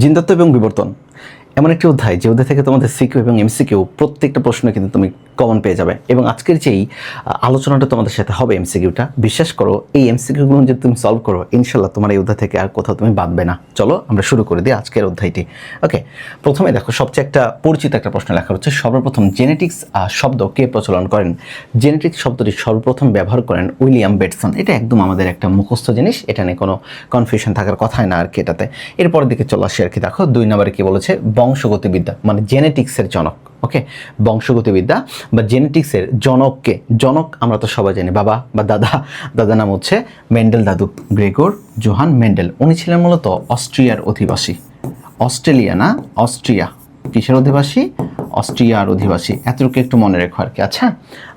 জিনতত্ত্ব এবং বিবর্তন এমন একটি অধ্যায় যে অধ্যায় থেকে তোমাদের সিকিউ এবং এমসিকিউ প্রত্যেকটা প্রশ্ন কিন্তু তুমি কমন পেয়ে যাবে। এবং আজকের যেই আলোচনাটা তোমাদের সাথে হবে এমসিকিউটা, বিশ্বাস করো এই এমসিকিউগুলো যদি তুমি সলভ করো ইনশাল্লাহ তোমার এই অধ্যায় থেকে আর কোথাও তুমি বাঁধবে না। চলো আমরা শুরু করে দিই আজকের অধ্যায়টি। ওকে, প্রথমে দেখো সবচেয়ে একটা পরিচিত একটা প্রশ্ন লেখা হচ্ছে, সর্বপ্রথম জেনেটিক্স শব্দ কে প্রচলন করেন? জেনেটিক্স শব্দটি সর্বপ্রথম ব্যবহার করেন উইলিয়াম বেটসন। এটা একদম আমাদের একটা মুখস্থ জিনিস, এটা নিয়ে কোনো কনফিউশন থাকার কথাই না আর কি এটাতে। এরপরের দিকে চলে আসি আর কি। দেখো 2 নম্বরে কি বলেছে, বংশগতিবিদ্যা মানে জেনেটিক্সের জনক। ওকে, বংশগতিবিদ্যা বা জেনেটিক্সের জনককে, জনক আমরা তো সবাই জানি বাবা বা দাদা, দাদা নাম হচ্ছে মেন্ডেল দাদু, গ্রেগর জোহান মেন্ডেল। উনি ছিলেন মূলত অস্ট্রিয়ার অধিবাসী। অস্ট্রেলিয়া না, অস্ট্রিয়া। কিসের অধিবাসী? অস্ট্রিয়ার অধিবাসী। এতটুকু একটু মনে রেখো আর কি। আচ্ছা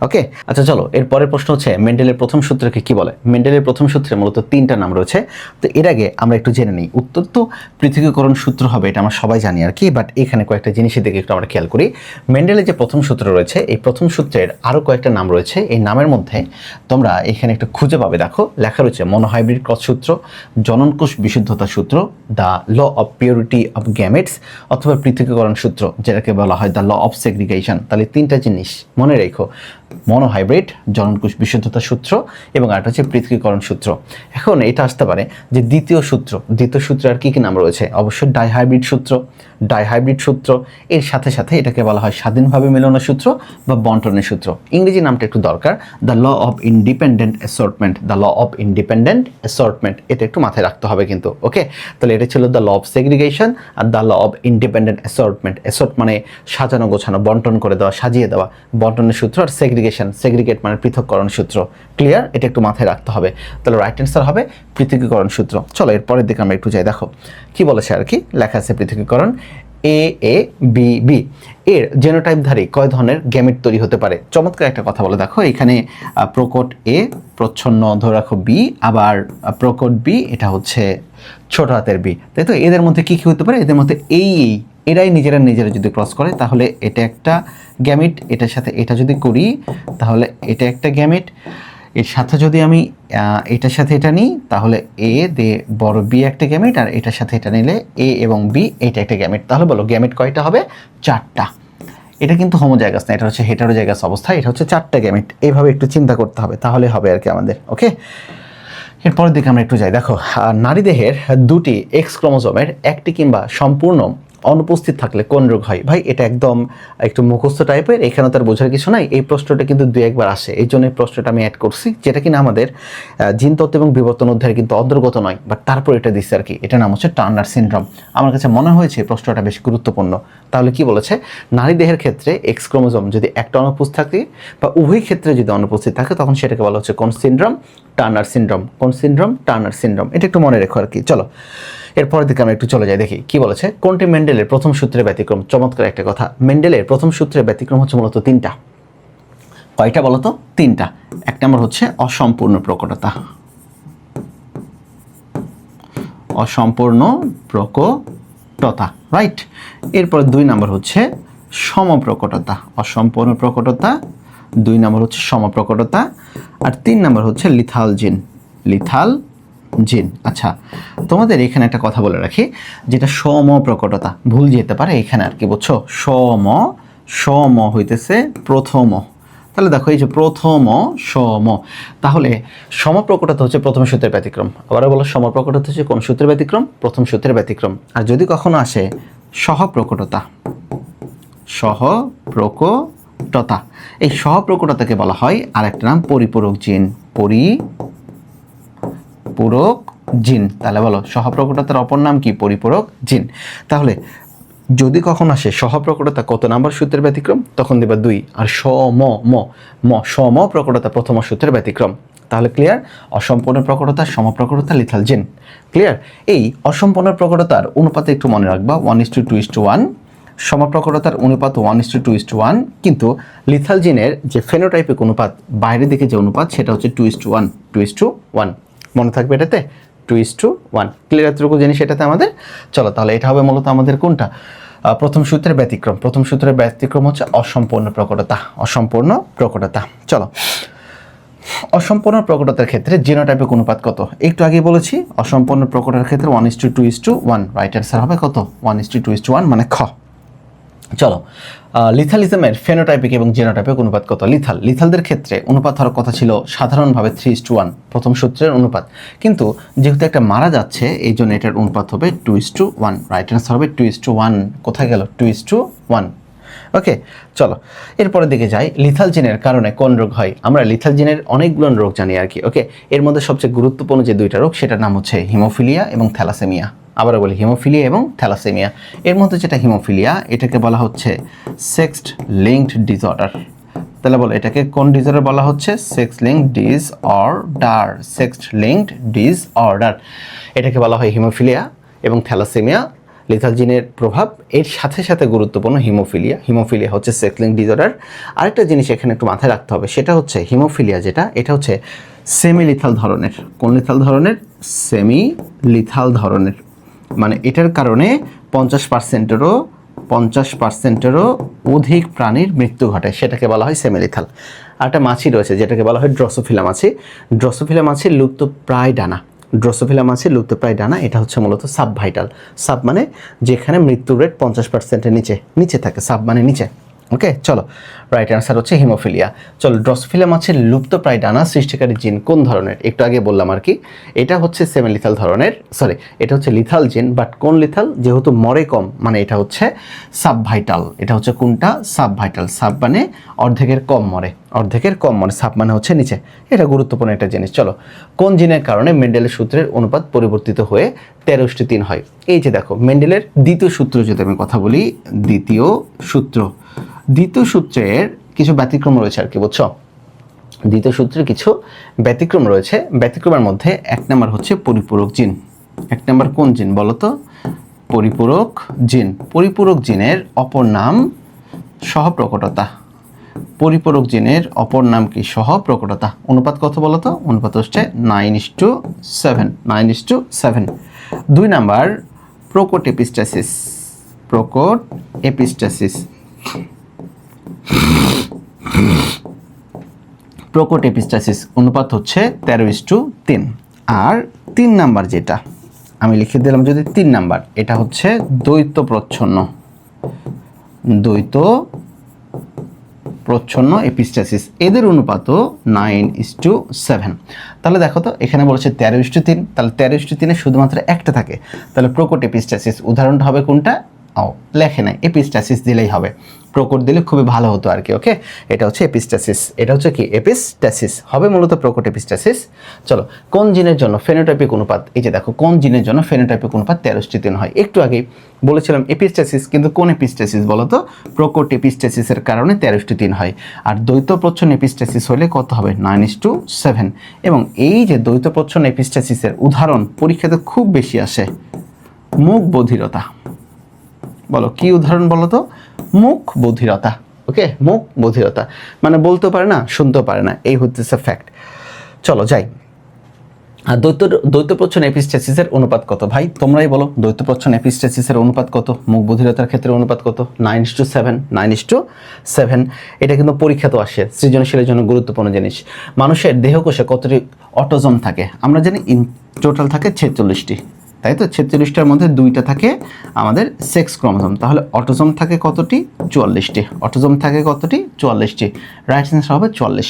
ওকে, আচ্ছা চলো এর পরের প্রশ্ন হচ্ছে, মেন্ডেলের প্রথম সূত্রকে কি বলে? মেন্ডেলের প্রথম সূত্রে মূলত 3টা নাম রয়েছে। তো এর আগে আমরা একটু জেনে নিই। উত্তর তো পৃথকীকরণ সূত্র হবে, এটা আমরা সবাই জানি আর কি, বাট এখানে কয়েকটা জিনিসের দিকে একটু আমরা খেয়াল করি। মেন্ডেলের যে প্রথম সূত্র রয়েছে, এই প্রথম সূত্রের আরও কয়েকটা নাম রয়েছে। এই নামের মধ্যে তোমরা এখানে একটু খুঁজে পাবে, দেখো লেখা রয়েছে মনোহাইব্রিড ক্রস সূত্র, জননকোষ বিশুদ্ধতা সূত্র, the law of purity of gametes, অথবা পৃথকীকরণ সূত্র, যেটাকে বলা হয় দ্য ল অফ সেগ্রিগেশন। তাহলে 3টা জিনিস মনে রেখো, মনোহাইব্রিড, জননকোষ বিশুদ্ধতা সূত্র এবং আরেকটা হচ্ছে পৃথকীকরণ সূত্র। এখন এটা আসতে পারে যে দ্বিতীয় সূত্রে আর কি কি নাম রয়েছে? অবশ্যই ডাইহাইব্রিড সূত্র। ডাইহাইব্রিড সূত্র এর সাথে সাথে এটাকে বলা হয় স্বাধীনভাবে মেলানোর সূত্র বা বন্টনের সূত্র। ইংরেজি নামটা একটু দরকার, the law of independent assortment. The law of independent assortment, এটা একটু মাথায় রাখতে হবে কিন্তু। ওকে, তাহলে এটা ছিল দ্য ল অফ সেগ্রিগেশন আর the law of independent assortment. Assort মানে সাজানো গোছানো, বন্টন করে দেওয়া, সাজিয়ে দেওয়া, বন্টনের সূত্র। আর সেগ্রিগেট মানে পৃথককরণ সূত্র। ক্লিয়ার? এটা একটু মাথায় রাখতে হবে। তাহলে রাইট অ্যান্সার হবে পৃথকীকরণ সূত্র। চলো এর পরের দিকে আমরা একটু যাই। দেখো কি বলেছে আর কি, লেখা আছে পৃথকীকরণ এ বি বি এর জেনোটাইপধারী কয় ধরনের গ্যামেট তৈরি হতে পারে? চমৎকার একটা কথা বলে। দেখো এখানে প্রকট এ, প্রচ্ছন্ন ধরে রাখো বি, আবার প্রকট বি, এটা হচ্ছে ছোট হাতের বি, তাই তো? এদের মধ্যে কি কি হতে পারে? এদের মধ্যে এরাই নিজেরা যদি ক্রস করে তাহলে এটা একটা গ্যামেট। এটার সাথে এটা যদি করি তাহলে এটা একটা গ্যামেট। এর সাথে যদি আমি এটার সাথে এটা নিই তাহলে এ দে বড় বি একটা গ্যামেট, আর এটার সাথে এটা নিলে এ এবং বি এটা একটা গ্যামেট। তাহলে বলো গ্যামেট কয়টা হবে? 4টা। এটা কিন্তু হোমোজাইগাস না, এটা হচ্ছে হেটারোজাইগাস অবস্থা। এটা হচ্ছে 4টা গ্যামেট। এইভাবে একটু চিন্তা করতে হবে, তাহলে হবে আর কি আমাদের। ওকে, এরপরের দিকে আমরা একটু যাই। দেখো নারী দেহের 2টি এক্স ক্রোমোজোমের একটি কিংবা সম্পূর্ণ অনুপস্থিত থাকলে কোন রোগ হয়? ভাই এটা একদম একটু মুখস্থ টাইপের, এখানে তার বোঝার কিছু নাই। এই প্রশ্নটা কিন্তু 2-1বার আসে, এই জন্য এই প্রশ্নটা আমি অ্যাড করছি, যেটা কিনা আমাদের জিনতত্ত্ব এবং বিবর্তন অধ্যায়ের কিন্তু অন্তর্গত নয়, বাট তারপর এটা দিচ্ছে আর কি। এটা নাম হচ্ছে টার্নার সিনড্রোম। আমার কাছে মনে হয়েছে এই প্রশ্নটা বেশ গুরুত্বপূর্ণ। তাহলে কি বলেছে, নারী দেহের ক্ষেত্রে এক্স ক্রোমোজোম যদি একটা অনুপস্থিত থাকে বা উভয় ক্ষেত্রে যদি অনুপস্থিত থাকে তখন সেটাকে বলা হচ্ছে কোন সিনড্রোম? Turner syndrome. কোন সিনড্রোম? Turner syndrome. এটা একটু মনে রেখো আর কি। চলো এরপরের দিকে আমরা একটু চলে যাই, দেখি কি বলেছে। কোনটি মেন্ডেলের প্রথম সূত্রের ব্যতিক্রম? চমৎকার একটা কথা। মেন্ডেলের প্রথম সূত্রের ব্যতিক্রম হচ্ছে মূলত 3টা। কয়টা বলো তো? 3টা। 1 নম্বর হচ্ছে অসম্পূর্ণ প্রকটতা। অসম্পূর্ণ প্রকটতা, রাইট। এরপর 2 নম্বর হচ্ছে সমপ্রকটতা। অসম্পূর্ণ প্রকটতা, 2 নম্বর হচ্ছে সমপ্রকটতা, আর 3 নম্বর হচ্ছে লিথাল জিন। আচ্ছা, তোমাদের এখানে একটা কথা বলে রাখি, যেটা সমপ্রকটতা ভুল যেতে পারে এখানে আর কি, বুঝছো? সম হইতেছে প্রথম। তাহলে দেখো এই যে প্রথম সম, তাহলে সমপ্রকটতা হচ্ছে প্রথম সূত্রের ব্যতিক্রম। আবার বলো সমপ্রকটতা হচ্ছে কোন সূত্রের ব্যতিক্রম? প্রথম সূত্রের ব্যতিক্রম। আর যদি কখনো আসে সহপ্রকটতা, এই সহপ্রকটতাকে বলা হয় আরেকটা নাম পরিপূরক জিন। পরিপূরক জিন। তাহলে বলো সহপ্রকটতার অপর নাম কি? পরিপূরক জিন। তাহলে যদি কখন আসে সহপ্রকটতা কত নাম্বার সূত্রের ব্যতিক্রম? তখন দেবা 2। আর সমপ্রকটতা প্রথম সূত্রের ব্যতিক্রম। তাহলে ক্লিয়ার? অসম্পূর্ণ প্রকটতা, সমপ্রকটতা, লিথাল জিন। ক্লিয়ার? এই অসম্পূর্ণ প্রকটতার অনুপাতে একটু মনে রাখবা 1:2:1। সমপ্রকটতার অনুপাত 1:2:1, কিন্তু লিথাল জিনের যে ফেনোটাইপিক অনুপাত, বাইরের দিকে যে অনুপাত, সেটা হচ্ছে 2:1। মনে থাকবে এটাতে? 2:1। ক্লিয়ার? এতটুকু জিনিস এটাতে আমাদের। চলো তাহলে এটা হবে মূলত আমাদের কোনটা? প্রথম সূত্রের ব্যতিক্রম। প্রথম সূত্রের ব্যতিক্রম হচ্ছে অসম্পূর্ণ প্রকটতা। চলো অসম্পূর্ণ প্রকটতার ক্ষেত্রে জিনোটাইপিক অনুপাত কত? একটু আগে বলেছি অসম্পূর্ণ প্রকটতার ক্ষেত্রে 1:2:1, রাইট অ্যান্সার হবে কত? 1:2:1 মানে খ। চলো, লিথালিজমের ফেনোটাইপিক এবং জিনোটাইপিক অনুপাত কত? লিথালদের ক্ষেত্রে অনুপাত হওয়ার কথা ছিল সাধারণভাবে 3:1, প্রথম সূত্রের অনুপাত, কিন্তু যেহেতু একটা মারা যাচ্ছে এই জন্য এটার অনুপাত হবে 2:1, রাইট অ্যান্সার হবে 2:1। কোথায় গেল 2:1? ওকে, চলো এরপরের দিকে যাই। লিথাল জিনের কারণে কোন রোগ হয়? আমরা লিথাল জিনের অনেকগুলো রোগ জানি আর কি। ওকে, এর মধ্যে সবচেয়ে গুরুত্বপূর্ণ যে দুইটা রোগ সেটার নাম হচ্ছে হিমোফিলিয়া এবং থ্যালাসেমিয়া। আবারও বলি হিমোফিলিয়া এবং থ্যালাসেমিয়া। এর মধ্যে যেটা হিমোফিলিয়া এটাকে বলা হচ্ছে সেক্স লিঙ্কড ডিসঅর্ডার। তাহলে বলো এটাকে কোন ডিসঅর্ডার বলা হচ্ছে? Sex linked disorder. Sex linked disorder এটাকে বলা হয় হিমোফিলিয়া এবং থ্যালাসেমিয়া। লিথাল জিনের প্রভাব এর সাথে সাথে গুরুত্বপূর্ণ হিমোফিলিয়া হচ্ছে সেক্স লিঙ্কড ডিসঅর্ডার। আরেকটা জিনিস এখানে একটু মাথায় রাখতে হবে, সেটা হচ্ছে হিমোফিলিয়া যেটা এটা হচ্ছে সেমি লিথাল ধরনের। কোন লিথাল ধরনের? সেমি লিথাল ধরনের, মানে এটার কারণে 50%-এরও অধিক প্রাণীর মৃত্যু ঘটে, সেটাকে বলা হয় সেমিলিথাল। আর একটা মাছি রয়েছে যেটাকে বলা হয় ড্রসোফিলা মাছি। ড্রসোফিলা মাছি লুপ্তপ্রায় ডানা। ড্রসোফিলা মাছি লুপ্তপ্রায় ডানা, এটা হচ্ছে মূলত সাবভাইটাল। সাব মানে যেখানে মৃত্যুর রেট 50%-এর নিচে থাকে, সাব মানে নিচে। ওকে, চলো রাইট অ্যান্সার হচ্ছে হিমোফিলিয়া। চলো, ড্রসোফিলা মাছের লুপ্তপ্রায় ডানা সৃষ্টিকারী জিন কোন ধরনের? একটু আগে বললাম আর কি, এটা হচ্ছে সেমিলিথাল ধরনের, এটা হচ্ছে লিথাল জিন, বাট কোন লিথাল? যেহেতু মরে কম, মানে এটা হচ্ছে সাবভাইটাল। এটা হচ্ছে কোনটা? সাবভাইটাল। সাব মানে অর্ধেকের কম মরে, সাব মানে হচ্ছে নিচে। এটা গুরুত্বপূর্ণ একটা জিনিস। চলো, কোন জিনের কারণে মেন্ডেলের সূত্রের অনুপাত পরিবর্তিত হয়ে 13:3 হয়? এই যে দেখো মেন্ডেলের দ্বিতীয় সূত্র যদি আমি কথা বলি, দ্বিতীয় সূত্রের কিছু ব্যতিক্রম রয়েছে আর কি, বুঝছো? দ্বিতীয় সূত্রের কিছু ব্যতিক্রম রয়েছে। ব্যতিক্রমের মধ্যে 1 নম্বর হচ্ছে পরিপূরক জিন। 1 নম্বর কোন জিন বলো তো? পরিপূরক জিন। পরিপূরক জিনের অপর নাম সহপ্রকটতা। পরিপূরক জিনের অপর নাম কি? সহপ্রকটতা। অনুপাত কত বলো তো? অনুপাত হচ্ছে 9:7। 2 নাম্বার প্রোকোটেপিস্টাসিস। প্রোকোটেপিস্টাসিস অনুপাত হচ্ছে 13:3। আর 3 নাম্বার যেটা আমি লিখে দিলাম, যদি 3 নাম্বার, এটা হচ্ছে দ্বৈত প্রচ্ছন্ন এপিস্টাসিস। এদের অনুপাতও 9:7। তাহলে দেখো তো এখানে বলেছে 13:3, তাহলে 13:3 শুধুমাত্র একটা থাকে, তাহলে প্রোকোটেপিস্টাসিস উদাহরণটা হবে কোনটা? লেখে নাই, এপিস্টাসিস দিলেই হবে। প্রকট দিলে খুবই ভালো হতো আর কি। ওকে, এটা হচ্ছে এপিস্টাসিস। এটা হচ্ছে কি? এপিস্টাসিস হবে মূলত প্রকট এপিস্টাসিস। চলো, কোন জিনের জন্য ফেনোটাইপিক অনুপাত? এই যে দেখো কোন জিনের জন্য ফেনোটাইপিক অনুপাত 13:3 হয়? একটু আগেই বলেছিলাম এপিস্টাসিস, কিন্তু কোন এপিস্টাসিস বলো তো? প্রকট এপিস্টাসিসের কারণে 13:3 হয়। আর দ্বৈত প্রচ্ছন্ন এপিস্টাসিস হলে কত হবে? 9:7। এবং এই যে দ্বৈত প্রচ্ছন্ন এপিস্টাসিসের উদাহরণ পরীক্ষাতে খুব বেশি আসে, মুখ বধিরতা। বলো কি উদাহরণ বলো তো? মুখ বধিরতা। ওকে, মুখ বধিরতা মানে বলতে পারে না, শুনতেও পারে না, এই হচ্ছে ফ্যাক্ট। চলো যাই। আর দ্বৈত প্রচ্ছন্ন এপিস্টাসিসের অনুপাত কত? ভাই তোমরাই বলো, দ্বৈত প্রচ্ছন্ন এপিস্টাসিসের অনুপাত কত? মুখ বধিরতার ক্ষেত্রে অনুপাত কত? 9:7। এটা কিন্তু পরীক্ষাতেও আসে, সৃজনশীলের জন্য গুরুত্বপূর্ণ জিনিস। মানুষের দেহকোষে কতটি অটোজোম থাকে? আমরা জানি টোটাল থাকে 46টি, তাই তো? 46টার মধ্যে 2টা থাকে আমাদের সেক্স ক্রোমোজোম, তাহলে অটোজোম থাকে কতটি? 44টি। অটোজোম থাকে কতটি? 44টি। রাইট অ্যান্সার হবে 44।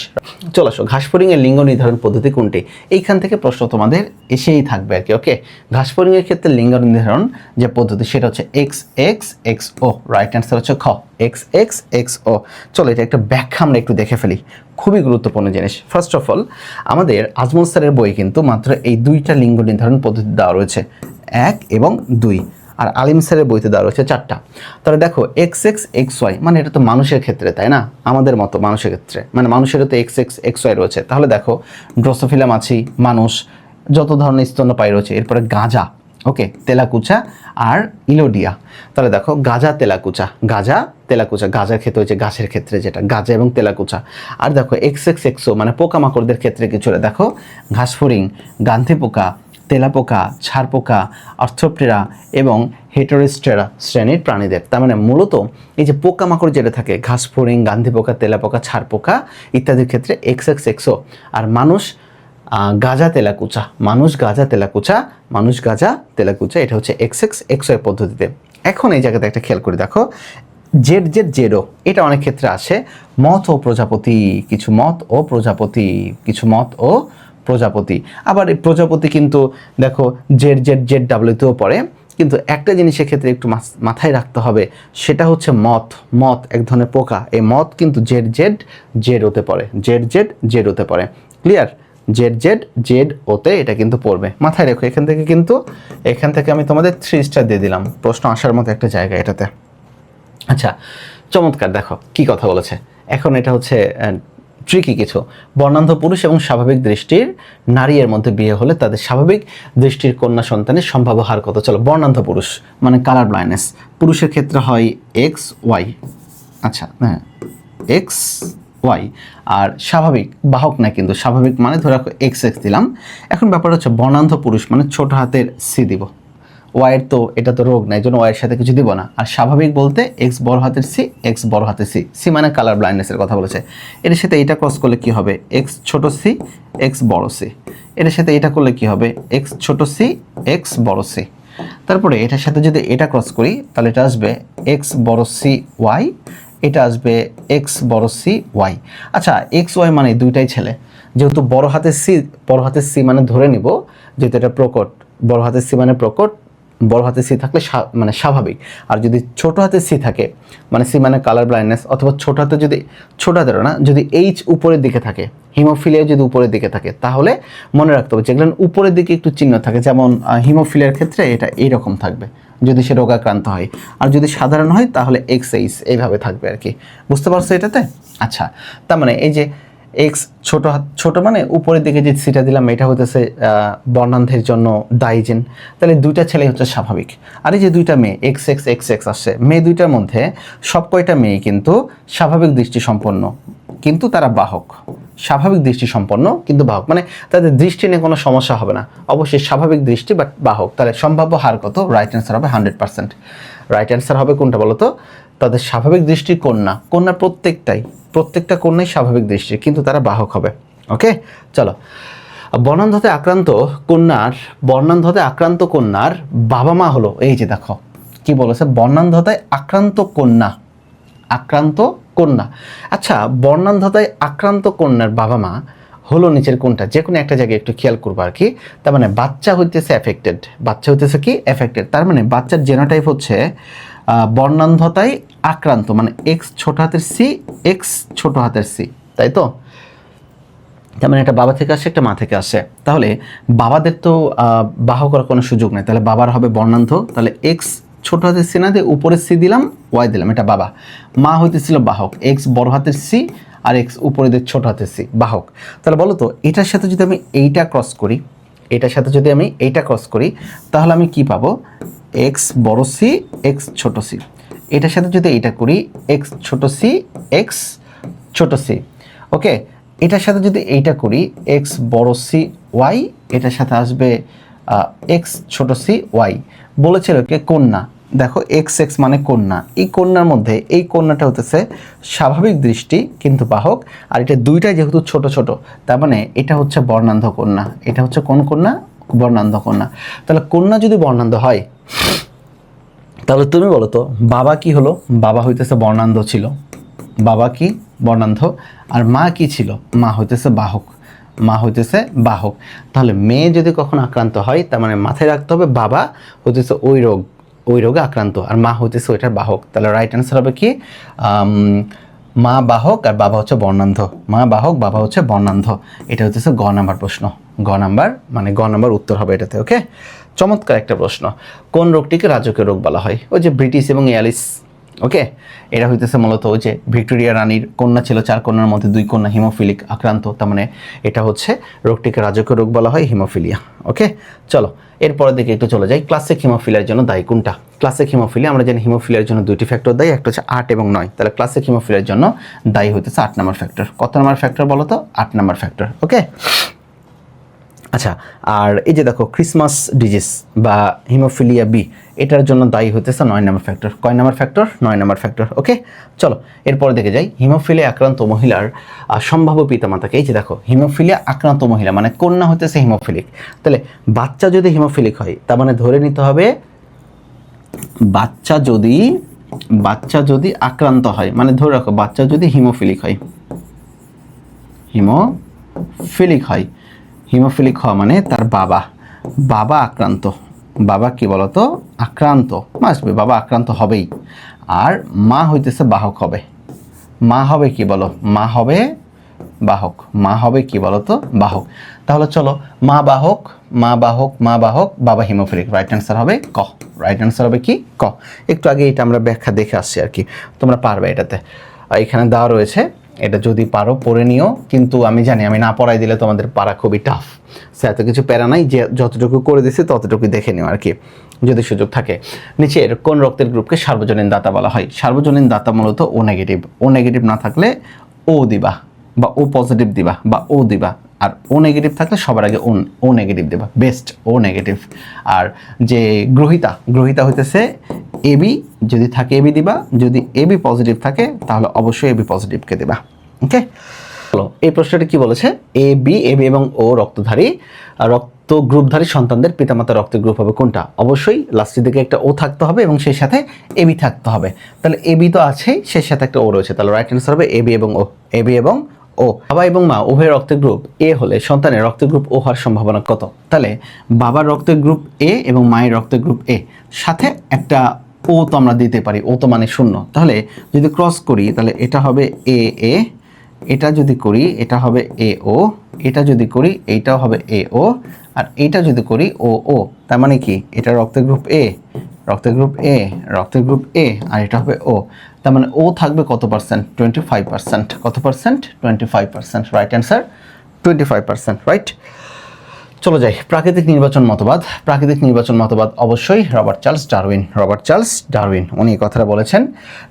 চলে আসো, ঘাসফড়িংয়ের লিঙ্গ নির্ধারণ পদ্ধতি কোনটি? এইখান থেকে প্রশ্ন তোমাদের এসেই থাকবে আর কি। ওকে, ঘাসফড়িংয়ের ক্ষেত্রে লিঙ্গ নির্ধারণ যে পদ্ধতি সেটা হচ্ছে XXXO। রাইট অ্যান্সার হচ্ছে খ, XXXO। চলো, এটা একটা ব্যাখ্যা আমরা একটু দেখে ফেলি, খুবই গুরুত্বপূর্ণ জিনিস। ফার্স্ট অফ অল, আমাদের আজমল স্যারের বই কিন্তু মাত্র এই 2টা লিঙ্গ নির্ধারণ পদ্ধতি দেওয়া রয়েছে, 1 এবং 2। আর আলিম স্যারের বইতে দেওয়া রয়েছে 4টা। তাহলে দেখো XXXY মানে এটা তো মানুষের ক্ষেত্রে, তাই না? আমাদের মতো মানুষের ক্ষেত্রে, মানে মানুষেরও তো XXXY রয়েছে। তাহলে দেখো ড্রসোফিলা মাছি, মানুষ, যত ধরনের স্তন্যপায়ী রয়েছে। এরপরে গাঁজা, ওকে, তেলাকুচা আর ইলোডিয়া। তাহলে দেখো গাঁজা তেলাকুচা, গাঁজার ক্ষেত্রে হচ্ছে গাছের ক্ষেত্রে যেটা গাঁজা এবং তেলাকুচা। আর দেখো XXXO মানে পোকামাকড়দের ক্ষেত্রে কিছু, দেখো ঘাসফড়িং, গান্ধী পোকা, তেলাপোকা, ছারপোকা, আর্থ্রোপটেরা এবং হেটেরোস্টেরা শ্রেণীর প্রাণীদের। তার মানে মূলত এই যে পোকামাকড় যেটা থাকে, ঘাসফড়িং, গান্ধী পোকা, তেলাপোকা, ছারপোকা ইত্যাদির ক্ষেত্রে XXXO। আর মানুষ গাজা তেলাকুচা, মানুষ গাজা তেলাকুচা এটা হচ্ছে XXXO এর পদ্ধতিতে। এখন এই জায়গাতে একটা খেয়াল করে দেখো, জেডও এটা অনেক ক্ষেত্রে আসে মথ ও প্রজাপতি, কিছু মথ ও প্রজাপতি। আবার এই প্রজাপতি কিন্তু দেখো জেডডাব্লিউতেও পড়ে, কিন্তু একটা জিনিসের ক্ষেত্রে একটু মাথায় রাখতে হবে, সেটা হচ্ছে মথ এক ধরনের পোকা। এই মথ কিন্তু জেড ওতে পড়ে। ক্লিয়ার? জেড ওতে এটা কিন্তু পড়বে, মাথায় রেখো। এখান থেকে আমি তোমাদের 3 স্টার দিয়ে দিলাম, প্রশ্ন আসার মতো একটা জায়গা এটাতে। আচ্ছা, চমৎকার, দেখো কি কথা বলেছে। এখন এটা হচ্ছে ট্রিকি কিছু। বর্ণান্ধ পুরুষ এবং স্বাভাবিক দৃষ্টির নারী এর মধ্যে বিয়ে হলে তাদের স্বাভাবিক দৃষ্টির কন্যা সন্তানের সম্ভাব্য হার কত? চলো, বর্ণান্ধ পুরুষ মানে কালার ব্লাইন্ডনেস, পুরুষের ক্ষেত্রে হয় XY। আচ্ছা, হ্যাঁ, XY। আর স্বাভাবিক বাহক না, কিন্তু স্বাভাবিক মানে ধরে রাখো XX দিলাম। এখন ব্যাপার হচ্ছে বর্ণান্ধ পুরুষ মানে ছোট হাতের C দিব, ওয়াইয়ের তো এটা তো রোগ নাই, জন্য ওয়াইয়ের সাথে কিছু দিব না। আর স্বাভাবিক বলতে X বড় হাতের C মানে কালার ব্লাইন্ডনেসের কথা বলেছে। এর সাথে এটা ক্রস করলে কি হবে? X ছোট c, X বড় c। এর সাথে এটা করলে কি হবে? X ছোট c, X বড় c। তারপরে এটার সাথে যদি এটা ক্রস করি তাহলে এটা আসবে X বড় c y, এটা আসবে X বড় c y। আচ্ছা, XY মানে দুইটাই ছেলে, যেহেতু বড় হাতের C মানে ধরে নিব যেহেতু এটা প্রকট, বড় হাতের C মানে প্রকট, বড় হাতে সি থাকলে মানে স্বাভাবিক। আর যদি ছোট হাতে সি থাকে মানে সি মানে কালার ব্লাইন্ডনেস, অথবা ছোট হাতেরও না, যদি এইচ উপরের দিকে থাকে, হিমোফিলিয়া যদি উপরের দিকে থাকে, তাহলে মনে রাখতে হবে যেগুলো উপরের দিকে একটু চিহ্ন থাকে, যেমন হিমোফিলিয়ার ক্ষেত্রে এটা এইরকম থাকবে যদি সে রোগাক্রান্ত হয়, আর যদি সাধারণ হয় তাহলে XH এইভাবে থাকবে আর কি। বুঝতে পারছো এটাতে? আচ্ছা, তার মানে এই যে X ছোট মানে উপরের দিকে যে সিটা দিলাম এটা হতেছে বর্ণান্ধের জন্য দায়ী জিন। তাহলে দুইটা ছেলে হচ্ছে স্বাভাবিক। আর এই যে দুইটা মেয়ে XX আসছে, মেয়ে দুইটার মধ্যে সব কয়টা মেয়ে কিন্তু স্বাভাবিক দৃষ্টি সম্পন্ন, কিন্তু তারা বাহক। স্বাভাবিক দৃষ্টি সম্পন্ন কিন্তু বাহক, মানে তাদের দৃষ্টি নিয়ে কোনো সমস্যা হবে না, অবশ্যই স্বাভাবিক দৃষ্টি বাট বাহক। তাহলে সম্ভাব্য হার কত? রাইট অ্যান্সার হবে 100%। রাইট অ্যান্সার হবে কোনটা বলো তো? তাদের স্বাভাবিক দৃষ্টির কন্যা প্রত্যেকটা কন্যাই স্বাভাবিক দৃষ্টির, কিন্তু তারা বাহক হবে। ওকে, চলো। বর্ণান্ধতে আক্রান্ত কন্যার বাবা মা হলো, এই যে দেখো কি বলেছে, বর্ণান্ধতায় আক্রান্ত কন্যা। আচ্ছা, বর্ণান্ধতায় আক্রান্ত কন্যার বাবা মা হলো নিচের কোনটা? যে কোনো একটা জায়গায় একটু খেয়াল করবো আর কি। তার মানে বাচ্চা হইতেছে এফেক্টেড, তার মানে বাচ্চার জেনোটাইপ হচ্ছে বর্ণান্ধতায় আক্রান্ত, মানে X ছোট হাতের C, X ছোট হাতের C, তাই তো? তার মানে একটা বাবা থেকে আসে, একটা মা থেকে আসে। তাহলে বাবাদের তো বাহক করার কোনো সুযোগ নেই, তাহলে বাবার হবে বর্ণান্ধ। তাহলে X ছোট হাতের C না দিয়ে উপরে C দিলাম, Y দিলাম, এটা বাবা। মা হইতেছিল বাহক, X বড় হাতের C আর X উপরে দিয়ে ছোট হাতের C, বাহক। তাহলে বলো তো এটার সাথে যদি আমি এইটা ক্রস করি, তাহলে আমি কি পাবো? X বড় C, X ছোট C। এটার সাথে যদি এইটা করি, X ছোট C, X ছোট C। ওকে, এটার সাথে যদি এইটা করি, X বড় C Y, এটার সাথে আসবে X ছোট C Y। বলেছিল কে? কন্যা। দেখো XX মানে কন্যা, এই কন্যার মধ্যে এই কন্যাটা হতেছে স্বাভাবিক দৃষ্টি কিন্তু বাহক, আর এটা দুইটাই যেহেতু ছোট, তার মানে এটা হচ্ছে বর্ণান্ধ কন্যা। এটা হচ্ছে কোন কন্যা? বর্ণান্ধ কন্যা। তাহলে কন্যা যদি বর্ণান্ধ হয়, তাহলে তুমি বলো তো বাবা কি হলো? বাবা হইতেছে বর্ণান্ধ ছিল, বাবা কি? বর্ণান্ধ। আর মা কি ছিল? মা হইতেছে বাহক। তাহলে মেয়ে যদি কখনো আক্রান্ত হয়, তার মানে মাথায় রাখতে হবে বাবা হইতেছে ওই রোগে আক্রান্ত, আর মা হইতেছে ওইটার বাহক। তাহলে রাইট অ্যান্সার হবে কি? মা বাহক আর বাবা হচ্ছে বর্ণান্ধ। মা বাহক, বাবা হচ্ছে বর্ণান্ধ। এটা হচ্ছে গ নাম্বার প্রশ্ন, গ নাম্বার উত্তর হবে এটাতে। ওকে, চমৎকার একটা প্রশ্ন। কোন রোগটিকে রাজকীয় রোগ বলা হয়? ওই যে ব্রিটিশ এবং এলিস। ওকে, এরা হইতেছে মূলত ওই যে ভিক্টোরিয়া রানীর কন্যা ছিল, 4 কন্যার মধ্যে 2 কন্যা হিমোফিলিক আক্রান্ত, তার মানে এটা হচ্ছে রোগটিকে রাজকীয় রোগ বলা হয়, হিমোফিলিয়া। ওকে, চলো এরপরের দিকে একটু চলে যাই। ক্লাসিক হিমোফিলিয়ার জন্য দায়ী কোনটা? ক্লাসিক হিমোফিলিয়া আমরা জানি হিমোফিলিয়ার জন্য 2টি ফ্যাক্টর দায়ী, একটা হচ্ছে 8 এবং 9। তাহলে ক্লাসিক হিমোফিলিয়ার জন্য দায়ী হইতেছে 8 নম্বর ফ্যাক্টর। কত নম্বর ফ্যাক্টর বলো তো? 8 নম্বর ফ্যাক্টর। ওকে, আচ্ছা, আর এই যে দেখো ক্রিসমাস ডিজিজ বা হিমোফিলিয়া বি, এটার জন্য দায়ী হতেছে 9 নম্বর ফ্যাক্টর। কয় নম্বর ফ্যাক্টর? 9 নম্বর ফ্যাক্টর। ওকে, চলো এরপরে দেখে যাই হিমোফিলিয়া আক্রান্ত মহিলার সম্ভাব্য পিতামাতাকে। এই যে দেখো হিমোফিলিয়া আক্রান্ত মহিলা মানে কন্যা হতেছে হিমোফিলিক, তাহলে বাচ্চা যদি হিমোফিলিক হয় তার মানে ধরে নিতে হবে বাচ্চা যদি আক্রান্ত হয়, মানে ধরে রাখো বাচ্চা যদি হিমোফিলিক হয়, হিমোফিলিক হওয়া মানে তার বাবা আক্রান্ত। বাবা কি বলতো? আক্রান্ত, মাসবে বাবা আক্রান্ত হবেই। আর মা হইতেছে বাহক হবে। মা হবে কি বলো? মা হবে বাহক। মা হবে কি বলতো? বাহক। তাহলে চলো মা বাহক, বাবা হিমোফিলিক, রাইট অ্যান্সার হবে ক। রাইট অ্যান্সার হবে কি? ক। একটু আগে এটা আমরা ব্যাখ্যা দেখে আসছি আর কি, তোমরা পারবে এটাতে। এখানে দেওয়া রয়েছে, এটা যদি পারো পড়ে নিও, কিন্তু আমি জানি আমি না পড়াই দিলে তোমাদের পারা খুবই টাফ। সে এত কিছু প্যারা নাই, যে যতটুকু করে দিছি ততটুকু দেখে নিও আর কি, যদি সুযোগ থাকে। নিচের কোন রক্তের গ্রুপকে সার্বজনীন দাতা বলা হয়? সার্বজনীন দাতা মূলত ও নেগেটিভ। ও নেগেটিভ না থাকলে ও দিবা, বা ও পজিটিভ দিবা, বা ও দিবা। আর ও নেগেটিভ থাকলে সবার আগে ও নেগেটিভ দেবা, বেস্ট ও নেগেটিভ। আর যে গ্রহিতা হইতেছে এবি, যদি থাকে এবি দিবা, যদি এবি পজিটিভ থাকে তাহলে অবশ্যই এবি পজিটিভকে দেবা। ওকে, চলো এই প্রশ্নটি কি বলেছে? এবি এবং ও রক্ত গ্রুপধারী সন্তানদের পিতামাতার রক্তের গ্রুপ হবে কোনটা? অবশ্যই লাস্টের দিকে একটা ও থাকতে হবে এবং সেই সাথে এবি থাকতে হবে। তাহলে এবি তো আছেই, সেই সাথে একটা ও রয়েছে, তাহলে রাইট অ্যান্সার হবে এবি এবং ও। বাবা এবং মা উভয়ের রক্তের গ্রুপ এ হলে সন্তানের রক্তের গ্রুপ ও হওয়ার সম্ভাবনা কত? তাহলে বাবার রক্তের গ্রুপ এ এবং মায়ের রক্তের গ্রুপ এ, সাথে একটা ও তো আমরা দিতে পারি, ও তো মানে 0। তাহলে যদি ক্রস করি তাহলে এটা হবে এ, এটা যদি করি এটা হবে এ ও, এটা যদি করি এইটাও হবে এ ও, আর এইটা যদি করি ও। তার মানে কি? এটা রক্তের গ্রুপ এ, আর এটা হবে ও। তার মানে ও থাকবে কত পার্সেন্ট? 25%। কত পার্সেন্ট? 25%। Right answer 25%। রাইট, চলো যাই প্রাকৃতিক নির্বাচন মতবাদ। অবশ্যই রবার্ট চার্লস ডারউইন উনি এই কথাটা বলেছেন।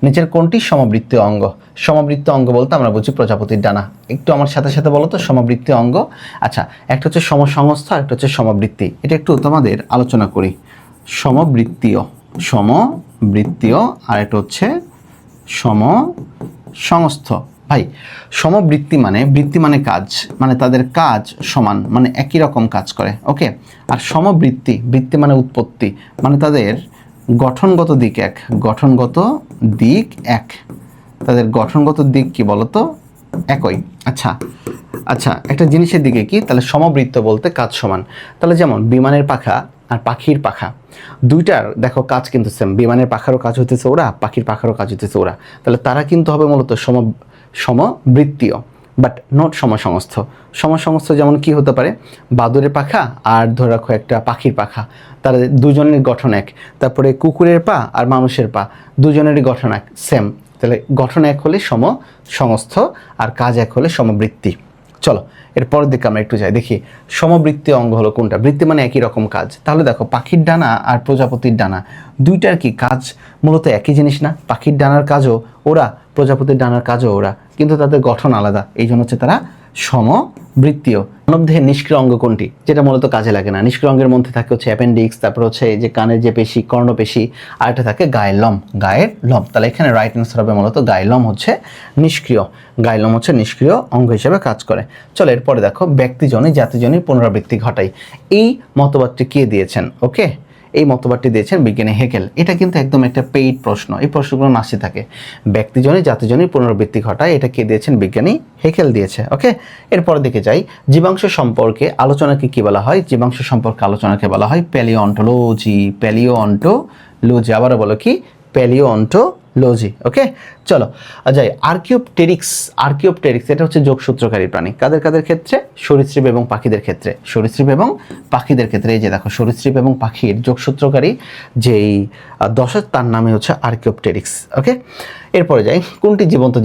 নিচের কোনটি সমবৃত্তীয় অঙ্গ? সমবৃত্তীয় অঙ্গ বলতে আমরা বুঝি প্রজাপতির ডানা। একটু আমার সাথে বলো তো সমবৃত্তীয় অঙ্গ। আচ্ছা, একটা হচ্ছে সমসংস্থ, একটা হচ্ছে সমবৃত্তি। এটা একটু তোমাদের আলোচনা করি। সমবৃত্তীয়, আর একটা হচ্ছে সমসংস্থ। ভাই সমবৃত্তি মানে, বৃত্তি মানে কাজ, মানে তাদের কাজ সমান, মানে একই রকম কাজ করে। ওকে, আর সমবৃত্তি, বৃত্তি মানে উৎপত্তি, মানে তাদের গঠনগত দিক এক, তাদের গঠনগত দিক কি বলতো? একই। আচ্ছা, একটা জিনিসের দিকে কি? তাহলে সমবৃত্ত বলতে কাজ সমান। তাহলে যেমন বিমানের পাখা আর পাখির পাখা, দুইটার দেখো কাজ কিন্তু সেম। বিমানের পাখারও কাজ হইতেছে ওরা, পাখির পাখারও কাজ হইতেছে ওরা। তাহলে তারা কিন্তু হবে মূলত সমবৃত্তীয়, বাট নট সমসংস্থ। যেমন কি হতে পারে? বাদুড়ের পাখা আর ধরে রাখো একটা পাখির পাখা, তারা দুজনের গঠন এক। তারপরে কুকুরের পা আর মানুষের পা, দুজনেরই গঠন এক, সেম। তাহলে গঠন এক হলে সমসংস্থ, আর কাজ এক হলে সমবৃত্তি। চলো এরপরের দিকে আমরা একটু যাই, দেখি সমবৃত্তীয় অঙ্গ হলো কোনটা। বৃত্তি মানে একই রকম কাজ। তাহলে দেখো পাখির ডানা আর প্রজাপতির ডানা, দুইটার কি কাজ মূলত একই জিনিস না? পাখির ডানার কাজও ওরা, প্রজাপতির ডানার কাজও ওরা, কিন্তু তাদের গঠন আলাদা, এই জন্য হচ্ছে তারা সমবৃত্তীয়। মানবদেহের নিষ্ক্রিয় অঙ্গ কোনটি? যেটা মূলত কাজে লাগে না। নিষ্ক্রিয় অঙ্গের মধ্যে থাকে হচ্ছে অ্যাপেন্ডিক্স, তারপর হচ্ছে এই যে কানের যে পেশি, কর্ণপেশি, আর একটা থাকে গায়ের লম। তাহলে এখানে রাইট অ্যান্সার হবে মূলত গায়ের লম হচ্ছে নিষ্ক্রিয় অঙ্গ হিসেবে কাজ করে। চলো এরপরে দেখো ব্যক্তিজনে জাতিজনের পুনরাবৃত্তি ঘটায়, এই মতবাদটি কে দিয়েছেন? ওকে, এই মতবাদটি দিয়েছেন বিজ্ঞানী হেকেল। এটা কিন্তু একদম একটা পেইড প্রশ্ন, এই প্রশ্নগুলো আসতে থাকে। ব্যক্তিজনে জাতিজনের পুনরাবৃত্তি ঘটায়, এটা কে দিয়েছেন? বিজ্ঞানী হেকেল দিয়েছে। ওকে, এরপর দিকে যাই। জীবাংশ সম্পর্কে আলোচনাকে কি বলা হয়? জীবাংশ সম্পর্কে আলোচনাকে বলা হয় প্যালিওঅন্টোলজি। আবারও বলো কি? প্যালিওঅন্টোলজি। ওকে, চলো যাই আর্কিওপটেরিক্স। এটা হচ্ছে যোগসূত্রকারী প্রাণী। কাদের ক্ষেত্রে? সরীসৃপ এবং পাখিদের ক্ষেত্রে। এই যে দেখো সরীসৃপ এবং পাখির যোগসূত্রকারী যেই দশা, তার নামে হচ্ছে আর্কিওপটেরিক্স। ওকে, এরপরে যাই কোনটি জীবন্ত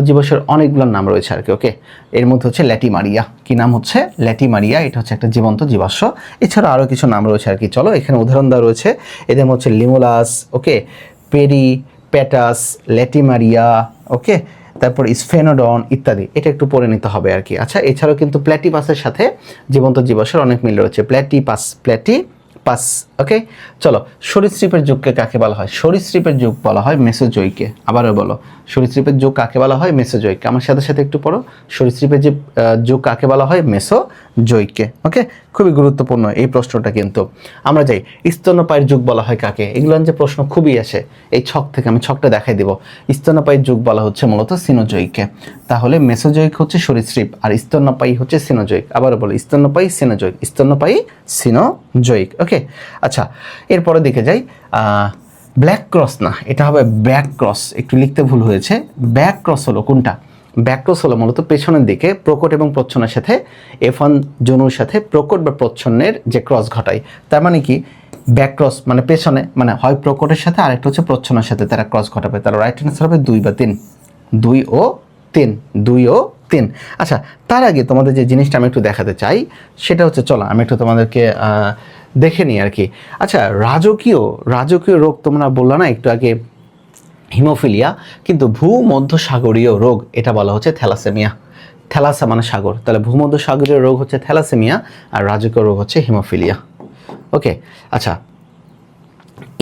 জীবাশ্মের অনেকগুলোর নাম রয়েছে আর কি। ওকে, এর মধ্যে হচ্ছে ল্যাটিমারিয়া। কি নাম হচ্ছে? ল্যাটিমারিয়া। এটা হচ্ছে একটা জীবন্ত জীবাশ্ম। এছাড়া আরও কিছু নাম রয়েছে আর কি। চলো এখানে উদাহরণ দেওয়া রয়েছে, এদের মধ্যে লিমোলাস, ওকে, পেরি প্যাটাস, ল্যাটিমারিয়া, ওকে, তারপর স্ফেনোডন ইত্যাদি, এটা একটু পড়ে নিতে হবে আর কি। আচ্ছা, এছাড়াও কিন্তু প্ল্যাটিপাসের সাথে জীবন্ত জীবাশ্মের অনেক মিল রয়েছে। প্ল্যাটিপাস, ওকে। চলো, সরীসৃপের যুগকে কাকে বলা হয়? সরীসৃপের যুগ বলা হয় মেসোজোইকে। আবারও বলো, সরীসৃপের যুগ কাকে বলা হয়? মেসোজোইককে। আমার সাথে সাথে একটু পড়ো, সরীসৃপের যে যুগ কাকে বলা হয়? মেসোজোইককে। ওকে, খুবই গুরুত্বপূর্ণ এই প্রশ্নটা কিন্তু। আমরা যাই, স্তন্যপায়ীর যুগ বলা হয় কাকে? এগুলো যে প্রশ্ন খুবই আসে এই ছক থেকে, আমি ছকটা দেখাই দিব। স্তন্যপায়ীর যুগ বলা হচ্ছে মূলত সিনোজোইককে। তাহলে মেসোজোইক হচ্ছে সরীসৃপ আর স্তন্যপায়ী হচ্ছে সিনোজোইক। আবারও বলো, স্তন্যপায়ী সিনোজোইক, স্তন্যপায়ী সিনোজোইক। ওকে, আচ্ছা, এরপরে দিকে যাই। ব্ল্যাক ক্রস না, এটা হবে ব্যাক ক্রস, একটু লিখতে ভুল হয়েছে। ব্যাক ক্রস হলো কোনটা? ব্যাক ক্রস হলো মূলত পেছনের দিকে প্রকট এবং প্রচ্ছন্নের সাথে F1 জনুর সাথে প্রকট বা প্রচ্ছন্নের যে ক্রস ঘটায়। তার মানে কি? ব্যাক ক্রস মানে পেছনে, মানে হয় প্রকটের সাথে আরেকটা হচ্ছে প্রচ্ছন্নের সাথে তারা ক্রস ঘটাবে। তার রাইট অ্যান্সার হবে 2 বা 3, 2 ও 3। আচ্ছা, তার আগে তোমাদের যে জিনিসটা আমি একটু দেখাতে চাই সেটা হচ্ছে, চলো আমি একটু তোমাদেরকে দেখে নিই আর কি। আচ্ছা, রাজকীয় রোগ তোমরা বললা না একটু আগে, হিমোফিলিয়া, কিন্তু ভূমধ্যসাগরীয় রোগ এটা বলা হচ্ছে থ্যালাসেমিয়া। থ্যালাসা মানে সাগর, তাহলে ভূমধ্যসাগরীয় রোগ হচ্ছে থ্যালাসেমিয়া আর রাজকীয় রোগ হচ্ছে হিমোফিলিয়া। ওকে, আচ্ছা,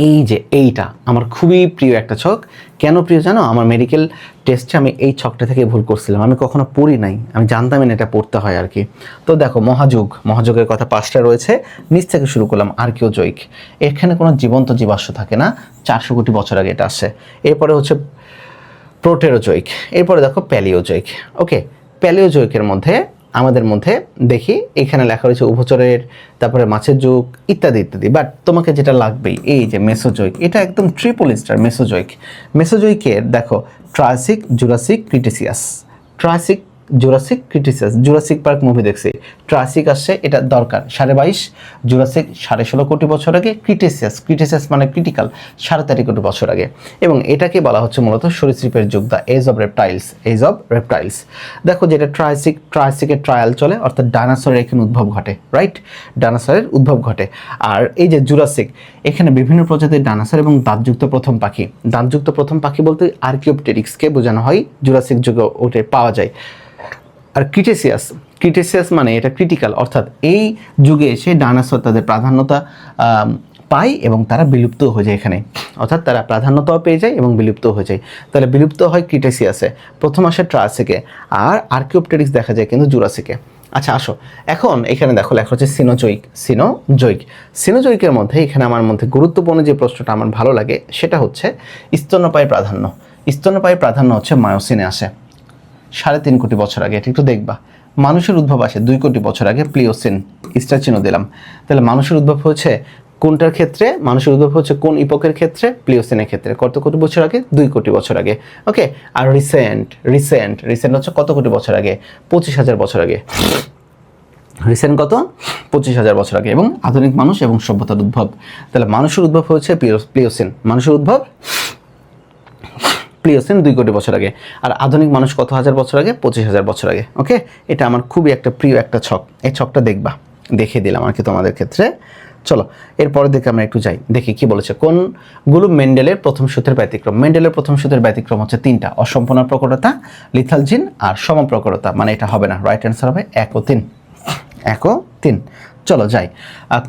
এই যে এইটা আমার খুবই প্রিয় একটা ছক। কেন প্রিয় জানো? আমার মেডিকেল টেস্টে আমি এই ছকটা থেকে ভুল করছিলাম, আমি কখনো পড়ি নাই, আমি জানতামই না এটা পড়তে হয় আর কি। তো দেখো, মহাযুগের কথা 5টা রয়েছে, নিচ থেকে শুরু করলাম। আর্কিওজোইক, এখানে কোনো জীবন্ত জীবাশ্ম থাকে না, 400 কোটি বছর আগে এটা আসে। এরপরে হচ্ছে প্রোটেরোজোইক, এরপরে দেখো প্যালিওজোইক। ওকে, প্যালিওজোইকের মধ্যে আমাদের মধ্যে দেখি এখানে লেখা রয়েছে উভচরের, তারপরে মাছের যুগ ইত্যাদি ইত্যাদি। বাট তোমাকে যেটা লাগবেই এই যে মেসোজোইক, এটা একদম ট্রিপল স্টার মেসোজোইকের দেখো Triassic, Jurassic, Cretaceous. Triassic, Jurassic, Cretaceous. Jurassic park movie দেখছি, ট্রায়াসিক আসছে, এটা দরকার 22.5, জুরাসিক 16.5 কোটি বছর আগে, ক্রিটেসিয়াস মানে ক্রিটিক্যাল 13.5 কোটি বছর আগে। এবং এটাকে বলা হচ্ছে মূলত সরীসৃপের যুগ, দ্য এজ অফ রেপটাইলস। দেখো, যেটা ট্রায়াসিকের ট্রায়াল চলে, অর্থাৎ ডাইনোসরের এখানে উদ্ভব ঘটে, রাইট? ডাইনোসরের উদ্ভব ঘটে। আর এই যে জুরাসিক, এখানে বিভিন্ন প্রজাতির ডাইনোসর এবং দাঁতযুক্ত প্রথম পাখি বলতে আর্কিওপটেরিক্সকে বোঝানো হয়, জুরাসিক যুগে ওটা পাওয়া যায়। আর ক্রিটেসিয়াস মানে এটা ক্রিটিক্যাল, অর্থাৎ এই যুগে এসে ডাইনোসর তাদের প্রাধান্যতা পায় এবং তারা বিলুপ্ত হয়ে যায় এখানে, অর্থাৎ তারা প্রাধান্যতাও পেয়ে যায় এবং বিলুপ্ত হয়ে যায়। তাহলে বিলুপ্ত হয় ক্রিটেসিয়াসে, প্রথম আসে ট্রায়াসিকে, আর আর্কিওপটেরিক্স দেখা যায় কিন্তু জুরাসিকে। আচ্ছা, আসো এখন এখানে দেখো লেখা হচ্ছে সিনোজোইকের মধ্যে এখানে আমার মধ্যে গুরুত্বপূর্ণ যে প্রশ্নটা আমার ভালো লাগে সেটা হচ্ছে স্তন্যপায়ী প্রাধান্য হচ্ছে মায়োসিনে আসে 3.5 কোটি বছর আগে। এটা একটু দেখবা। মানুষের উদ্ভব আসে 2 কোটি বছর আগে, প্লিওসিন, স্টার চিহ্ন দিলাম। তাহলে মানুষের উদ্ভব হচ্ছে কোনটার ক্ষেত্রে? মানুষের উদ্ভব হচ্ছে কোন ইপকের ক্ষেত্রে? প্লিওসিনের ক্ষেত্রে। কত কোটি বছর আগে? 2 কোটি বছর আগে। ওকে, আর রিসেন্ট হচ্ছে কত কোটি বছর আগে? 25,000 বছর আগে। রিসেন্ট কত? 25,000 বছর আগে। এবং আধুনিক মানুষ এবং সভ্যতার উদ্ভব, তাহলে মানুষের উদ্ভব হচ্ছে প্লিওসিন, মানুষের উদ্ভব প্লিওসিন 2 কোটি বছর আগে। আর আধুনিক মানুষ কত হাজার বছর আগে? 25,000 বছর আগে। ওকে, এটা আমার খুবই একটা প্রিয় একটা ছক, এই ছকটা দেখবা, দেখিয়ে দিলাম আর কি তোমাদের ক্ষেত্রে। চলো, এরপরের দিকে আমরা একটু যাই, দেখি কি বলেছে। কোনগুলো মেন্ডেলের প্রথম সূত্রের ব্যতিক্রম? মেন্ডেলের প্রথম সূত্রের ব্যতিক্রম হচ্ছে 3টা, অসম্পূর্ণ প্রকটতা, লিথাল জিন আর সমপ্রকটতা। মানে এটা হবে না, রাইট অ্যান্সার হবে 1 ও 3। চলো যাই।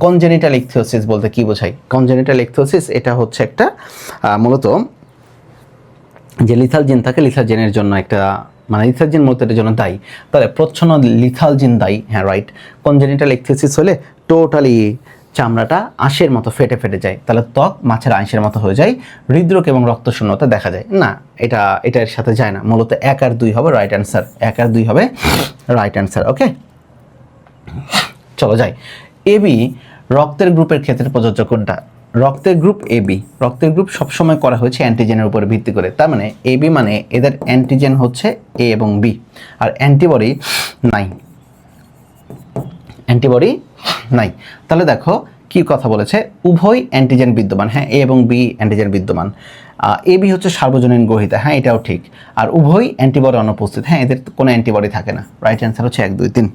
কনজেনিটাল ইকথিওসিস বলতে কি বোঝায়? কনজেনিটাল ইকথিওসিস এটা হচ্ছে একটা মূলত যে লিথাল জিন থাকে, লিথাল জিনের জন্য একটা, মানে লিথাল জিন মূলত এটার জন্য দায়ী। তাহলে প্রচ্ছন্ন লিথাল জিন দায়ী, হ্যাঁ রাইট। কনজেনিটাল ইকথিওসিস হলে টোটালি চামড়াটা আঁশের মতো ফেটে যায়, তাহলে ত্বক মাছের আঁশের মতো হয়ে যায়, হৃদরোগ এবং রক্তশূন্যতা দেখা যায় না। এটার সাথে যায় না, মূলত 1 আর 2 হবে রাইট অ্যান্সার, 1 আর 2 হবে রাইট অ্যান্সার। ওকে, চলো যাই। এবি রক্তের গ্রুপের ক্ষেত্রে প্রযোজ্য কোনটা? রক্তের গ্রুপ এবি, রক্তের গ্রুপ সবসময় করা হয়েছে অ্যান্টিজেনের উপরে ভিত্তি করে। তার মানে এবি মানে এদের অ্যান্টিজেন হচ্ছে এ এবং বি, আর অ্যান্টিবডি নাই। তাহলে দেখো কি কথা বলেছে, উভয় অ্যান্টিজেন বিদ্যমান। হ্যাঁ, এ এবং বি অ্যান্টিজেন বিদ্যমান। এবি হচ্ছে সার্বজনীন গ্রহীতা, হ্যাঁ এটাও ঠিক। আর উভয় অ্যান্টিবডি অনুপস্থিত, হ্যাঁ এদের কোনো অ্যান্টিবডি থাকে না। রাইট অ্যান্সার হচ্ছে 1, 2, 3।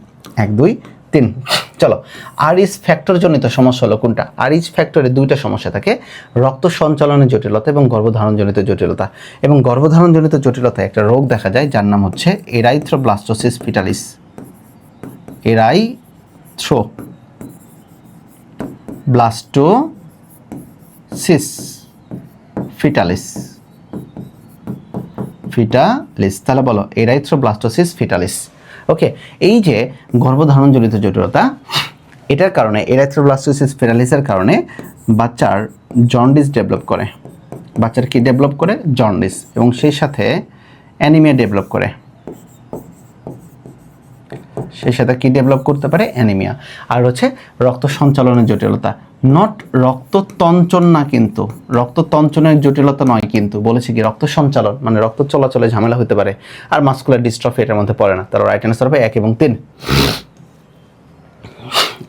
3। চলো, আরইচ ফ্যাক্টর জনিত সমস্যা হলো কোনটা? আরইচ ফ্যাক্টরে দুইটা সমস্যা থাকে, রক্ত সঞ্চালনের জটিলতা এবং গর্ভধারণজনিত জটিলতা। এবং গর্ভধারণজনিত জটিলতায় একটা রোগ দেখা যায় যার নাম হচ্ছে এরাইথ্রোব্লাস্টোসিস ফিটালিস। এরাইথ্রোব্লাস্টোসিস ফিটালিস। তাহলে বলো এরাইথ্রোব্লাস্টোসিস ফিটালিস। ওকে, এই যে গর্ভধারণজনিত জটিলতা, এটার কারণে এরাইথ্রোব্লাস্টোসিস ফিটালিসের কারণে বাচ্চার জন্ডিস ডেভেলপ করে। বাচ্চার কি ডেভেলপ করে? জন্ডিস, এবং সেই সাথে অ্যানিমিয়া ডেভেলপ করে। সেই সাথে কি ডেভেলপ করতে পারে? অ্যানিমিয়া। আর হচ্ছে রক্ত সঞ্চালনের জটিলতা, নট রক্ততঞ্চন না, কিন্তু রক্ততঞ্চনের জটিলতা নয়, কিন্তু বলেছে কি রক্ত সঞ্চালন, মানে রক্ত চলাচলে ঝামেলা হতে পারে। আর মাসকুলার ডিস্ট্রফি এটার মধ্যে পড়ে না। তার রাইট অ্যান্সার হবে 1 এবং 3।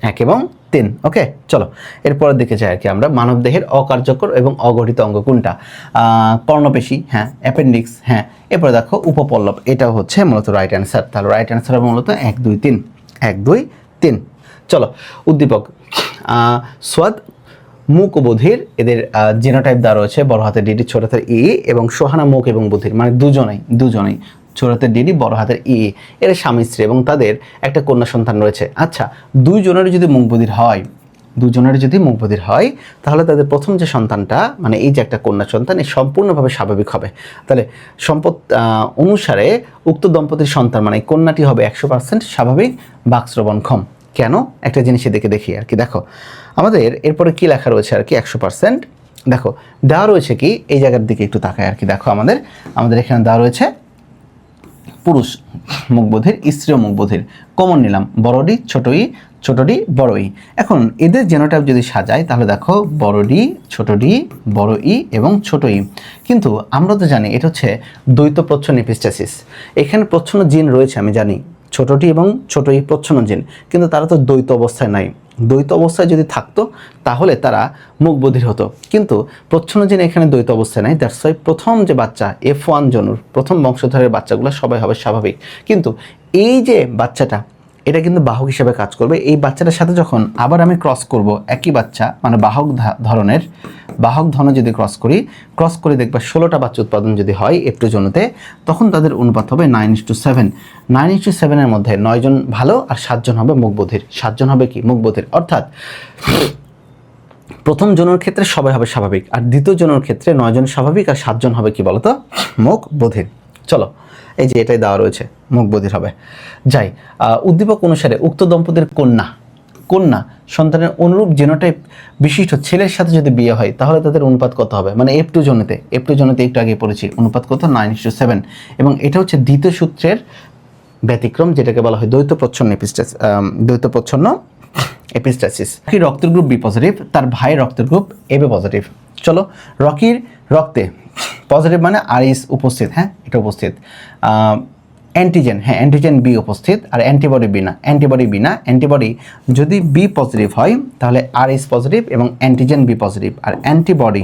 1 এবং 3। ওকে, চলো এরপরের দিকে যাই আর কি আমরা। মানবদেহের অকার্যকর এবং অগঠিত অঙ্গ কোনটা? কর্ণপেশী, হ্যাঁ। অ্যাপেন্ডিক্স, হ্যাঁ। এরপরে দেখো উপপল্লব, এটাও হচ্ছে মূলত রাইট অ্যান্সার। তাহলে রাইট অ্যান্সার হবে মূলত 1 2 3। 1 2 3। চলো, উদ্দীপক সোয়াদ মুখ ও বধির, এদের জিনোটাইপ দেওয়া রয়েছে, বড় হাতের ডিডি, ছোট হাতের ই, এবং সোহানা মুখ এবং বধির, মানে দুজনেই ছোট হাতের ডিডি, বড় হাতের ই। এর স্বামী স্ত্রী এবং তাদের একটা কন্যা সন্তান রয়েছে। আচ্ছা, দুজনেরই যদি মুখ বধির হয়, তাহলে তাদের প্রথম যে সন্তানটা, মানে এই যে একটা কন্যা সন্তান, এই সম্পূর্ণভাবে স্বাভাবিক হবে। তাহলে সম্পদ অনুসারে উক্ত দম্পতির সন্তান, মানে কন্যাটি হবে 100% স্বাভাবিক, বাকশ্রবণক্ষম। কেন? একটা জিনিসের দিকে দেখি আর কি। দেখো আমাদের এরপরে কি লেখা রয়েছে আর কি, 100%। দেখো দেওয়া রয়েছে কি, এই জায়গার দিকে একটু তাকায় আর কি। দেখো আমাদের এখানে দেওয়া রয়েছে পুরুষ মুখবধির, স্ত্রী মুখবধির। কমন নিলাম বড়ডি, ছোটডি, বড়ই। এখন এদের জেনোটাইপ যদি সাজাই, তাহলে দেখো বড়ডি, ছোটডি, বড় ই এবং ছোট ই। কিন্তু আমরা তো জানি এটা হচ্ছে দ্বৈত প্রচ্ছন্ন এপিস্টাসিস। এখানে প্রচ্ছন্ন জিন রয়েছে, আমি জানি ছোটটি এবং ছোট ই প্রচ্ছন্ন জিন, কিন্তু তারা তো দ্বৈত অবস্থায় নাই। দ্বৈত অবস্থায় যদি থাকতো তাহলে তারা মুখবধির হতো, কিন্তু প্রচ্ছন্ন জিন এখানে দ্বৈত অবস্থায় নাই। দ্যাটস ওয়াই প্রথম যে বাচ্চা F1 জনুর প্রথম বংশধরের বাচ্চাগুলো সবাই হবে স্বাভাবিক। কিন্তু এই যে বাচ্চাটা, এটা কিন্তু বাহক হিসেবে কাজ করবে। এই বাচ্চাটার সাথে যখন আবার আমি ক্রস করব, একই বাচ্চা মানে বাহক ধরনের যদি ক্রস করে দেখবা 16টা বাচ্চা উৎপাদন যদি হয় F2 জনুতে, তখন তাদের অনুপাত হবে 9:7। 9:7 মধ্যে 9 জন ভালো আর 7 জন হবে মুখবধির। 7 জন হবে কি? মুখবধির। অর্থাৎ প্রথম জনের ক্ষেত্রে সবাই হবে স্বাভাবিক, আর দ্বিতীয় জনের ক্ষেত্রে 9 জন স্বাভাবিক আর 7 জন হবে কি বলতো? মুখবধির। চলো, এই যে এটাই দেওয়া রয়েছে, মুখবধির হবে। যাই, উদ্দীপক অনুসারে উক্ত দম্পতির কন্যা সন্তানের অনুরূপ জিনোটাইপ বিশিষ্ট ছেলের সাথে যদি বিয়ে হয়, তাহলে তাদের অনুপাত কত হবে? মানে F2 জনেতে একটু আগে পড়েছি, অনুপাত কত? 9:7। এবং এটা হচ্ছে দ্বিতীয় সূত্রের ব্যতিক্রম, যেটাকে বলা হয় দ্বৈত প্রচ্ছন্ন এপিস্টাসিস। রকির রক্তের গ্রুপ বি পজিটিভ, তার ভাইয়ের রক্তের গ্রুপ AB পজিটিভ। চলো, রকির রক্তে পজিটিভ মানে আরইস উপস্থিত, হ্যাঁ এটা উপস্থিত। অ্যান্টিজেন বি উপস্থিত, আর অ্যান্টিবডি বি না। অ্যান্টিবডি যদি বি পজিটিভ হয় তাহলে আরইস পজিটিভ এবং অ্যান্টিজেন বি পজিটিভ। আর অ্যান্টিবডি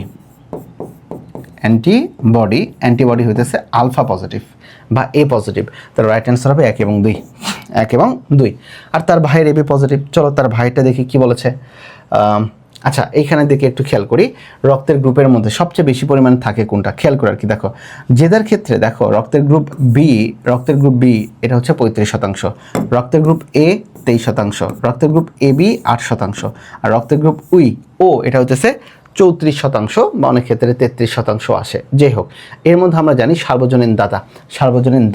হইতেছে আলফা পজিটিভ বা এ পজিটিভ। তার রাইট অ্যান্সার হবে 1 এবং 2। 1 এবং 2। আর তার ভাইয়ের AB পজিটিভ। চলো তার ভাইটা দেখি কি বলেছে। আচ্ছা, এইখানের দিকে একটু খেয়াল করি, রক্তের গ্রুপের মধ্যে সবচেয়ে বেশি পরিমাণ থাকে কোনটা, খেয়াল করে আর কি। দেখো যেদার ক্ষেত্রে দেখো রক্তের গ্রুপ বি এটা হচ্ছে 35%, রক্তের গ্রুপ A 23%, রক্তের গ্রুপ AB 8%, আর রক্তের গ্রুপ ও এটা হচ্ছে 34% বা অনেক ক্ষেত্রে 33% আসে। যাই হোক, এর মধ্যে আমরা জানি সার্বজনীন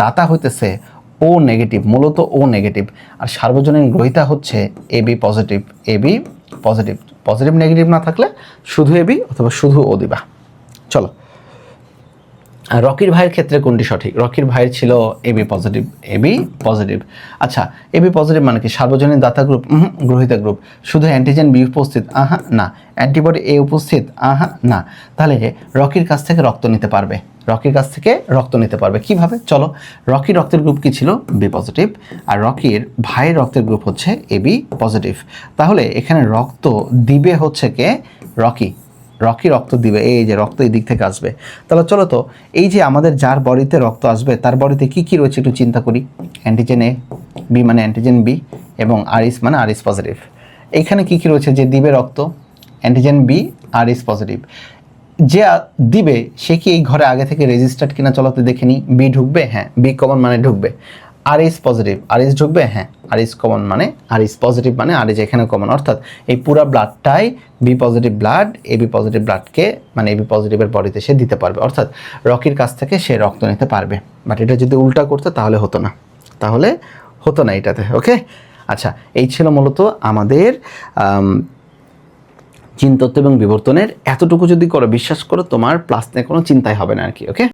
দাতা হইতেছে ও নেগেটিভ, মূলত ও নেগেটিভ। আর সার্বজনীন গ্রহীতা হচ্ছে AB পজিটিভ। পজিটিভ নেগেটিভ না থাকলে শুধু AB অথবা শুধু ও দিবা। চলো, রকির ভাইয়ের ক্ষেত্রে কোনটি সঠিক? রকির ভাইয়ের ছিল AB পজিটিভ। আচ্ছা, AB পজিটিভ মানে কি? সার্বজনীন দাতা গ্রুপ, গ্রহীতা গ্রুপ। শুধু অ্যান্টিজেন বি উপস্থিত, না। অ্যান্টিবডি A উপস্থিত, না। তাহলে রকির কাছ থেকে রক্ত নিতে পারবে কিভাবে? চলো, রকির রক্তের গ্রুপ কি ছিল? বি পজিটিভ, আর রকির ভাইয়ের রক্তের গ্রুপ হচ্ছে AB পজিটিভ। তাহলে এখানে রক্ত দিবে হচ্ছে কে? রকি রক্ত দিবে, এই যে রক্ত এই দিক থেকে আসবে। তাহলে চলো তো, এই যে আমাদের যার বডিতে রক্ত আসবে তার বডিতে কি কি রয়েছে একটু চিন্তা করি। অ্যান্টিজেন A, বি মানে অ্যান্টিজেন বি, এবং আর ইস মানে আর ইস পজিটিভ। এইখানে কী কী রয়েছে? যে দিবে রক্ত, অ্যান্টিজেন বি, আর ইস পজিটিভ। যে দিবে সে কি এই ঘরে আগে থেকে রেজিস্টার্ড কিনা চলাতে দেখেনি? বি ঢুকবে, হ্যাঁ বি কমন মানে ঢুকবে। আর ইস পজিটিভ, আর ইস ঢুকবে, হ্যাঁ আর ইস কমন মানে আর ইস পজিটিভ মানে আর ইস এখানে কমন, অর্থাৎ এই পুরো ব্লাডটাই B positive blood AB positive ব্লাডকে মানে এবি পজিটিভের বডিতে সে দিতে পারবে, অর্থাৎ রকির কাছ থেকে সে রক্ত নিতে পারবে। বাট এটা যদি উল্টা করতে তাহলে হতো না এটাতে। ওকে, আচ্ছা এই ছিল মূলত আমাদের জিন তত্ত্ব এবং বিবর্তনের। এতটুকু যদি করো বিশ্বাস করো তোমার প্লাস নিয়ে কোনো চিন্তাই হবে না আর কি। ওকে।